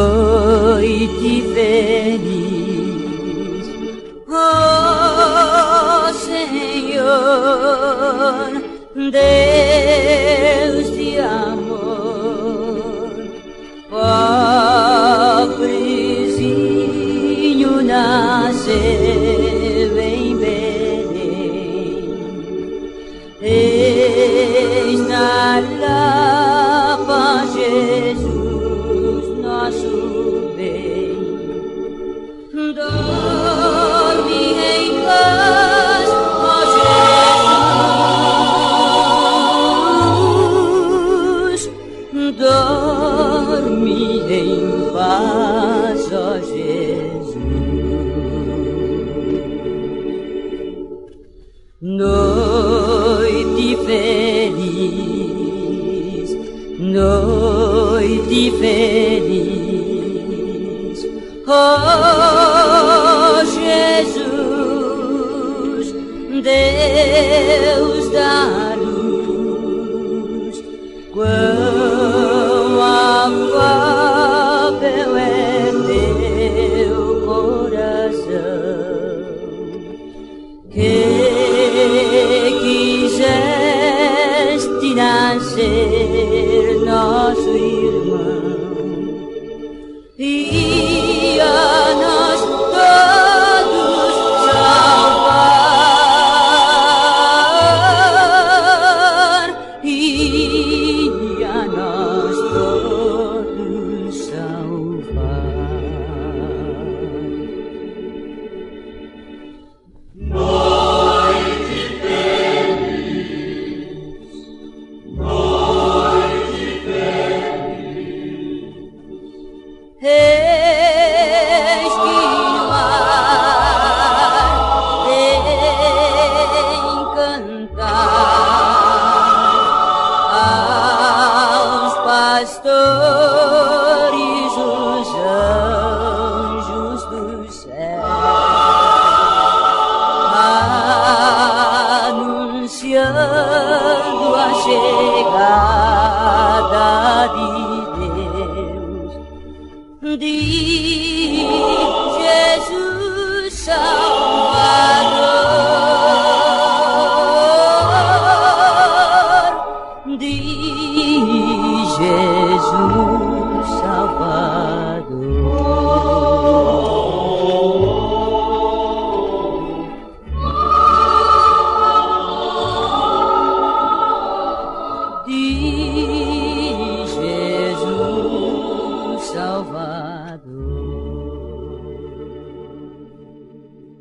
noite feliz, ó Senhor, Deus de amor, pobrezinho nasceu em Belém, eis na Lapa Jesus, nosso bem, dorme em paz, ó Jesus, dorme em paz, ó Jesus. Noite feliz, noite feliz, ó Jesus, Deus da luz, quão afável é teu coração, que quiseste nascer nosso irmão, e a nós todos salvar, e a nós todos salvar. Eis que no ar vem cantar aos pastores os anjos do céu, anunciando a chegada de Deus. De Jesus